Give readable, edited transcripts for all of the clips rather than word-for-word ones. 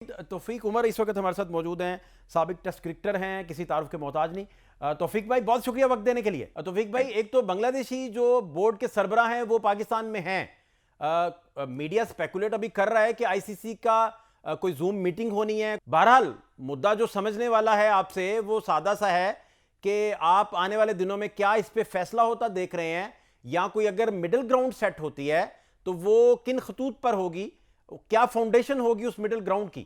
तौफीक उमर इस वक्त हमारे साथ मौजूद हैं। साबिक टेस्ट क्रिकेटर हैं, किसी तारुफ के मोहताज नहीं। तौफीक भाई बहुत शुक्रिया वक्त देने के लिए। तौफीक भाई, एक तो बांग्लादेशी जो बोर्ड के सरबराह हैं वो पाकिस्तान में हैं। मीडिया स्पेकुलेट अभी कर रहा है कि आईसीसी का कोई जूम मीटिंग होनी है। बहरहाल मुद्दा जो समझने वाला है आपसे वो सादा सा है कि आप आने वाले दिनों में क्या इस पे फैसला होता देख रहे हैं, या कोई अगर मिडिल ग्राउंड सेट होती है तो वो किन खतूत पर होगी, क्या फाउंडेशन होगी उस मिडिल ग्राउंड की?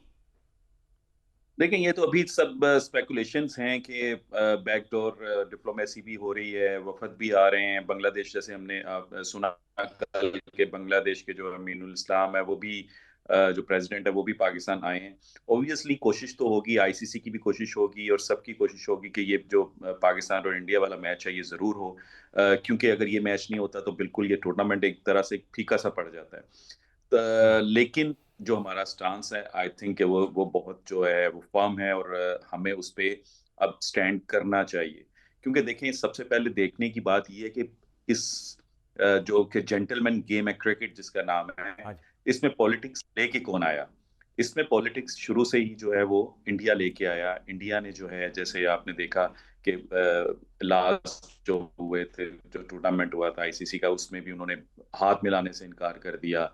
देखें, ये तो अभी सब स्पेकुलेशंस हैं कि बैकडोर डिप्लोमेसी भी हो रही है, वफद भी आ रहे हैं बांग्लादेश। जैसे हमने सुना कल के बांग्लादेश के जो अमीनुल इस्लाम है वो भी जो प्रेसिडेंट है वो भी पाकिस्तान आए हैं। ऑब्वियसली कोशिश तो होगी, आईसीसी की भी कोशिश होगी और सबकी कोशिश होगी कि ये जो पाकिस्तान और इंडिया वाला मैच है ये ज़रूर हो, क्योंकि अगर ये मैच नहीं होता तो बिल्कुल ये टूर्नामेंट एक तरह से फीका सा पड़ जाता है। लेकिन जो हमारा स्टांस है, आई थिंक वो बहुत जो है वो फर्म है और हमें उस पे अब स्टैंड करना चाहिए। क्योंकि देखें, सबसे पहले देखने की बात ये है कि इस जो कि जेंटलमैन गेम है क्रिकेट जिसका नाम है, हाँ जी। इसमें पॉलिटिक्स लेके कौन आया? इसमें पॉलिटिक्स शुरू से ही जो है वो इंडिया लेके आया। इंडिया ने जो है, जैसे आपने देखा कि लास्ट जो हुए थे, जो टूर्नामेंट हुआ था आईसीसी का, उसमें भी उन्होंने हाथ मिलाने से इनकार कर दिया।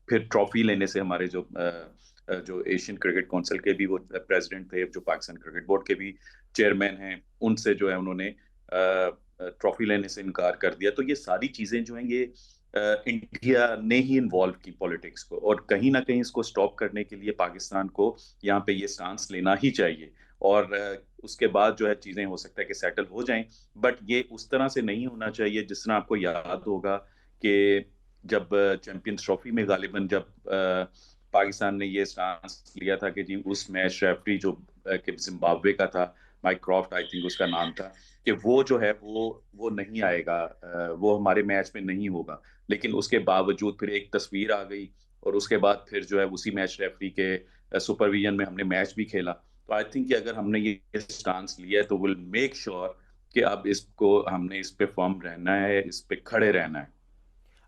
फिर ट्रॉफी लेने से हमारे जो एशियन क्रिकेट काउंसिल के भी वो प्रेसिडेंट थे, जो पाकिस्तान क्रिकेट बोर्ड के भी चेयरमैन हैं, उनसे जो है उन्होंने ट्रॉफी लेने से इनकार कर दिया। तो ये सारी चीजें जो हैं ये इंडिया ने ही इन्वॉल्व की पॉलिटिक्स को, और कहीं ना कहीं इसको स्टॉप करने के लिए पाकिस्तान को यहाँ पे ये स्टांस लेना ही चाहिए। और उसके बाद जो है चीजें हो सकता है कि सेटल हो जाएं, बट ये उस तरह से नहीं होना चाहिए। जिस तरह आपको याद होगा कि जब चैंपियंस ट्रॉफी में गालिबन जब पाकिस्तान ने ये स्टांस लिया था कि जी उस मैच रेफरी जो कि जिम्बाब्वे का था, माइक क्रॉफ्ट आई थिंक उसका नाम था, कि वो जो है वो नहीं आएगा, वो हमारे मैच में नहीं होगा। लेकिन उसके बावजूद फिर एक तस्वीर आ गई, और उसके बाद फिर जो है उसी मैच रेफरी के सुपरविजन में हमने मैच भी खेला। तो आई थिंक कि अगर हमने ये स्टांस लिया है तो विल मेक श्योर कि अब इसको हमने इस पे फर्म रहना है, इस पे खड़े रहना है।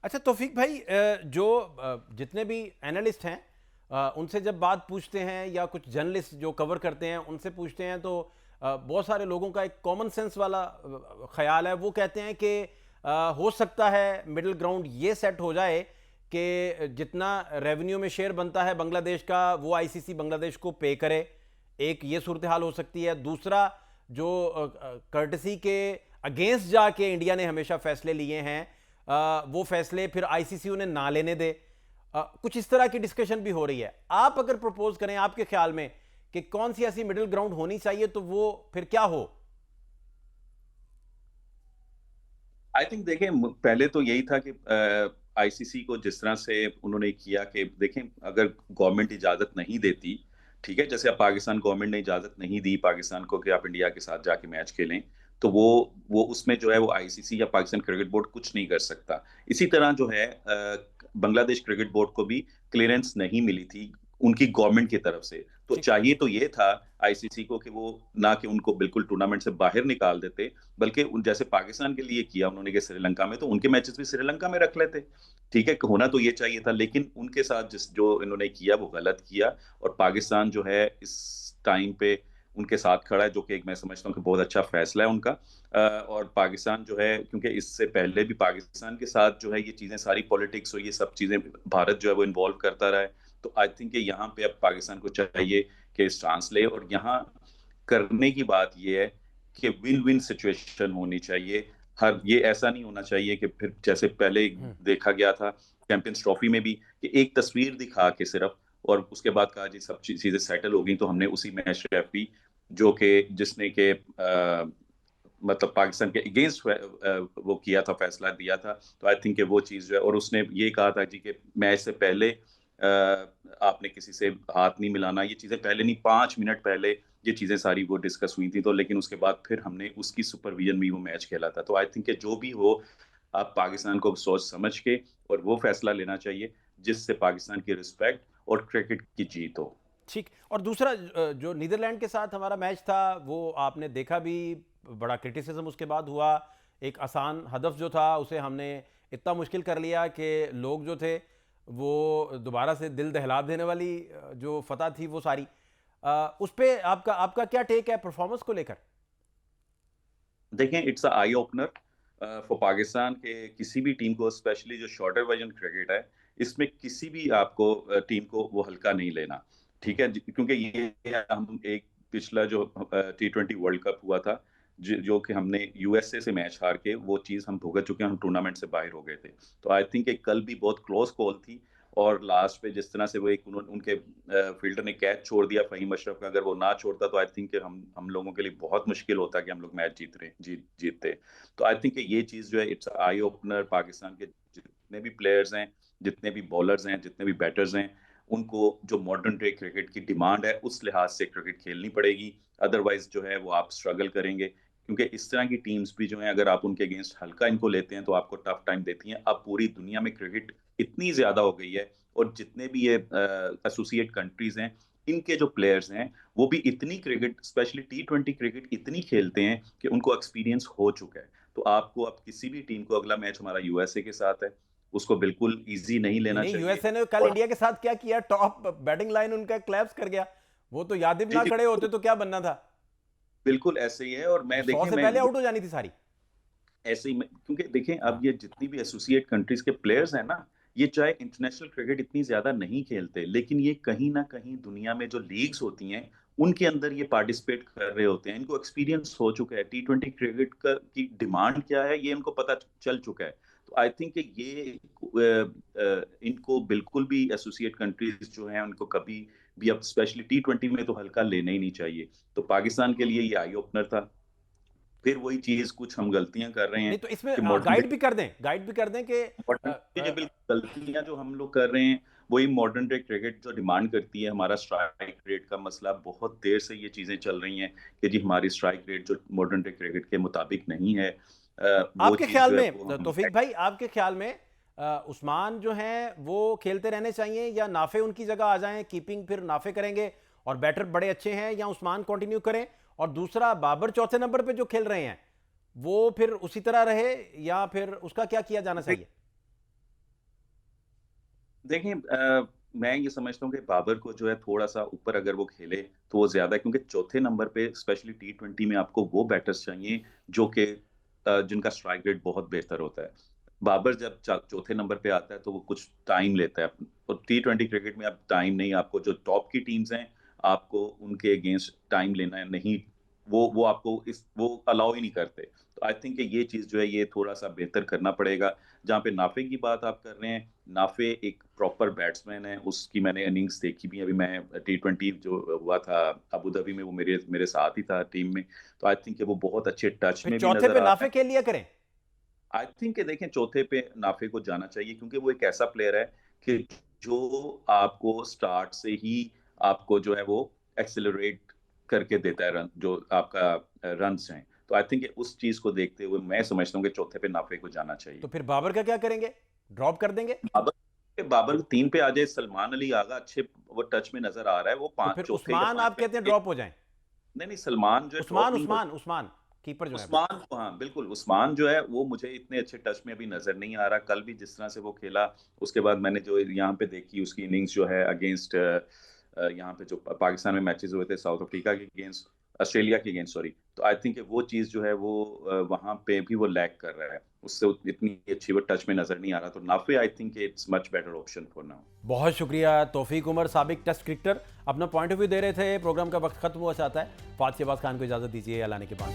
अच्छा तौफीक भाई, जो जितने भी एनालिस्ट हैं उनसे जब बात पूछते हैं, या कुछ जर्नलिस्ट जो कवर करते हैं उनसे पूछते हैं, तो बहुत सारे लोगों का एक कॉमन सेंस वाला ख्याल है। वो कहते हैं कि हो सकता है मिडिल ग्राउंड ये सेट हो जाए कि जितना रेवेन्यू में शेयर बनता है बांग्लादेश का वो आईसीसी बांग्लादेश को पे करे। एक ये सूरत हाल हो सकती है। दूसरा, जो कर्टसी के अगेंस्ट जाके इंडिया ने हमेशा फैसले लिए हैं, वो फैसले फिर आईसीसी उन्हें ना लेने दे। कुछ इस तरह की डिस्कशन भी हो रही है। आप अगर प्रपोज करें आपके ख्याल में कि कौन सी ऐसी मिडिल ग्राउंड होनी चाहिए, तो वो फिर क्या हो? आई थिंक देखें, पहले तो यही था कि आईसीसी को जिस तरह से उन्होंने किया कि देखें, अगर गवर्नमेंट इजाजत नहीं देती, ठीक है, जैसे अब पाकिस्तान गवर्नमेंट ने इजाजत नहीं दी पाकिस्तान को कि आप इंडिया के साथ जाके मैच खेलें, तो वो उसमें जो है वो आईसीसी या पाकिस्तान क्रिकेट बोर्ड कुछ नहीं कर सकता। इसी तरह जो है बांग्लादेश क्रिकेट बोर्ड को भी क्लियरेंस नहीं मिली थी उनकी गवर्नमेंट की तरफ से। तो ठीक। चाहिए तो ये था आईसीसी को कि वो ना कि उनको बिल्कुल टूर्नामेंट से बाहर निकाल देते, बल्कि जैसे पाकिस्तान के लिए किया उन्होंने कि श्रीलंका में, तो उनके मैचेस भी श्रीलंका में रख लेते। ठीक है, होना तो ये चाहिए था, लेकिन उनके साथ जिस जो इन्होंने किया वो गलत किया। और पाकिस्तान जो है इस टाइम पे उनके साथ खड़ा है, जो कि एक मैं समझता हूँ कि बहुत अच्छा फैसला है उनका। और पाकिस्तान जो है, क्योंकि इससे पहले भी पाकिस्तान के साथ जो है ये चीजें सारी पॉलिटिक्स और ये सब चीजें भारत जो है वो इन्वॉल्व करता रहा है। तो आई थिंक यहाँ पे अब पाकिस्तान को चाहिए कि स्टांस ले, और यहाँ करने की बात ये है कि विन विन सिचुएशन होनी चाहिए। हर ये ऐसा नहीं होना चाहिए कि फिर जैसे पहले देखा गया था चैंपियंस ट्रॉफी में भी, कि एक तस्वीर दिखा के सिर्फ, और उसके बाद कहा जी सब चीजें सेटल हो गई, तो हमने उसी मैच रेफरी जो कि जिसने के मतलब पाकिस्तान के अगेंस्ट वो किया था, फैसला दिया था। तो आई थिंक वो चीज जो है, और उसने ये कहा था जी कि मैच से पहले आपने किसी से हाथ नहीं मिलाना, ये चीजें पहले नहीं, 5 मिनट पहले ये चीजें सारी वो डिस्कस हुई थी। तो लेकिन उसके बाद फिर हमने उसकी सुपरविजन में वो मैच खेला था। तो आई थिंक जो भी हो, आप पाकिस्तान को सोच समझ के और वो फैसला लेना चाहिए जिससे पाकिस्तान की रिस्पेक्ट और क्रिकेट की जीत हो। ठीक। और दूसरा, जो नीदरलैंड के साथ हमारा मैच था वो आपने देखा भी, बड़ा क्रिटिसिज्म उसके बाद हुआ। एक आसान हदफ जो था उसे हमने इतना मुश्किल कर लिया कि लोग जो थे वो दोबारा से दिल दहला देने वाली जो फतह थी वो सारी, उस पे आपका आपका क्या टेक है परफॉर्मेंस को लेकर? देखें, it's a eye opener for Pakistan के किसी भी टीम को, स्पेशली जो शॉर्टर वर्जन क्रिकेट है, इसमें किसी भी आपको टीम को वो हल्का नहीं लेना। ठीक है, क्योंकि ये हम एक पिछला जो T20 वर्ल्ड कप हुआ था, जो कि हमने यूएसए से मैच हार के वो चीज हम भुगत चुके हैं, हम टूर्नामेंट से बाहर हो गए थे। तो आई थिंक कल भी बहुत क्लोज कॉल थी, और लास्ट पे जिस तरह से वो उनके फील्डर ने कैच छोड़ दिया फ़हीम अशरफ का, अगर वो ना छोड़ता तो आई थिंक हम लोगों के लिए बहुत मुश्किल होता कि हम लोग मैच जीतते। तो आई थिंक ये चीज़ जो है, इट्स आई ओपनर। पाकिस्तान के जितने भी प्लेयर्स हैं, जितने भी बॉलर्स हैं, जितने भी बैटर्स हैं, उनको जो मॉडर्न डे क्रिकेट की डिमांड है उस लिहाज से क्रिकेट खेलनी पड़ेगी। अदरवाइज जो है वो आप स्ट्रगल करेंगे, क्योंकि इस तरह की टीम्स भी जो हैं, अगर आप उनके अगेंस्ट हल्का इनको लेते हैं तो आपको टफ टाइम देती हैं। अब पूरी दुनिया में क्रिकेट इतनी ज्यादा हो गई है, और जितने भी ये एसोसिएट कंट्रीज हैं, इनके जो प्लेयर्स हैं वो भी इतनी क्रिकेट, स्पेशली T20 क्रिकेट इतनी खेलते हैं कि उनको एक्सपीरियंस हो चुका है। तो आपको अब किसी भी टीम को, अगला मैच हमारा यूएसए के साथ है, उसको बिल्कुल इजी नहीं नहीं लेना नहीं, चाहिए। यूएसए ने कल और इंडिया के साथ क्या किया, टॉप बैटिंग लाइन उनका क्लैप्स कर गया। वो तो यादिव जी ना जी, खड़े होते तो क्या बनना था, बिल्कुल ऐसे ही है। और मैं 100 देखें, से मैं पहले आउट हो जानी थी सारी। ऐसे ही क्योंकि देखें, अब हाँ। ये जितनी भी एसोसिएट कंट्रीज के प्लेयर्स हैं ना, ये चाहे इंटरनेशनल क्रिकेट इतनी ज्यादा नहीं खेलते, लेकिन ये कहीं ना कहीं दुनिया में जो लीग्स होती हैं उनके अंदर ये पार्टिसिपेट कर रहे होते हैं। इनको एक्सपीरियंस हो चुका है, T20 क्रिकेट का की डिमांड क्या है ये इनको पता चल चुका है। तो आई थिंक ये इनको बिल्कुल भी एसोसिएट कंट्रीज जो हैं उनको कभी भी, अब स्पेशली T20 में तो हल्का लेना ही नहीं चाहिए। तो पाकिस्तान के लिए ये आई ओपनर था। फिर वही चीज, कुछ हम गलतियां कर रहे हैं नहीं तो इसमें कि मॉडर्न डे, गाइड भी कर दें, गाइड भी कर दें कि मॉडर्न डे जो बिल्कुल गलतियां जो हम लोग कर रहे हैं, वही मॉडर्न डे क्रिकेट जो डिमांड करती है। हमारा स्ट्राइक रेट का मसला, बहुत देर से ये चीजें चल रही हैं कि जी हमारी स्ट्राइक रेट जो मॉडर्न डे क्रिकेट के मुताबिक नहीं है। वो आपके चीज ख्याल जो है वो में हम तौफीक भाई, आपके ख्याल में उस्मान जो हैं वो खेलते रहने चाहिए या नाफे उनकी जगह आ जाएं, कीपिंग फिर नाफे करेंगे और बैटर बड़े अच्छे हैं, या उस्मान कंटिन्यू करें? और दूसरा, बाबर चौथे नंबर पे जो खेल रहे हैं वो फिर उसी तरह रहे, या फिर उसका क्या किया जाना चाहिए? देखें, मैं ये समझता हूँ कि बाबर को जो है थोड़ा सा ऊपर अगर वो खेले तो वो ज्यादा है, क्योंकि चौथे नंबर पे स्पेशली T20 में आपको वो बैटर्स चाहिए जो कि जिनका स्ट्राइक रेट बहुत बेहतर होता है। बाबर जब चौथे नंबर पे आता है तो वो कुछ टाइम लेता है, और T20 क्रिकेट में अब टाइम नहीं, आपको जो टॉप की टीम्स हैं आपको उनके अगेंस्ट टाइम लेना है नहीं, वो आपको वो अलाउ ही नहीं करते। तो आई थिंक ये चीज जो है ये थोड़ा सा बेहतर करना पड़ेगा। जहाँ पे नाफे की बात आप कर रहे हैं, नाफे एक प्रॉपर बैट्समैन है, उसकी मैंने इनिंग्स देखी भी। अभी मैं T20 जो हुआ था अबू धाबी में, वो मेरे मेरे साथ ही था टीम में। तो आई थिंक वो बहुत अच्छे टच फिर में भी चौथे नजर पे आ रहा नाफे है। खेल लिया करें। आई थिंक देखें, चौथे पे नाफे को जाना चाहिए, क्योंकि वो एक ऐसा प्लेयर है कि जो आपको स्टार्ट से ही आपको जो है वो एक्सेलरेट करके देता है रन, जो आपका रन्स हैं। तो आई थिंक उस चीज को देखते हुए मैं समझता हूँ कि चौथे पे नाफे को जाना चाहिए। तो फिर बाबर का क्या करेंगे, ड्रॉप कर देंगे? बाबर 3 पे आ जाए, सलमान अली आगा अच्छे वो टच में नजर आ रहा है, वो तो पांच, फिर चौथे या उस्मान आप कहते हैं पांचवें। ड्रॉप हो जाएं? नहीं नहीं, सलमान जो है ड्रॉप उस्मान नहीं हो। उस्मान उस्मान कीपर जो है अपना। उस्मान, हाँ बिल्कुल, उस्मान जो है वो मुझे इतने अच्छे टच में अभी नजर नहीं आ रहा। कल भी जिस तरह से वो खेला, उसके बाद मैंने जो यहाँ पे देखी उसकी इनिंग्स जो है अगेंस्ट, यहाँ पे जो पाकिस्तान में मैचेस हुए थे साउथ अफ्रीका के अगेंस्ट, ऑस्ट्रेलिया के अगेंस्ट सॉरी, तो आई थिंक वो चीज जो है वो वहां पे भी वो लैग कर रहा है, उससे इतनी अच्छी वो टच में नजर नहीं आ रहा। तो Nafe I think it's much better option for now. बहुत शुक्रिया तौफीक उमर, साबिक टेस्ट क्रिकेटर, अपना पॉइंट ऑफ व्यू दे रहे थे। प्रोग्राम का वक्त खत्म हुआ चाहता है। फात शहबाज खान को इजाजत दीजिए, एलान के बाद।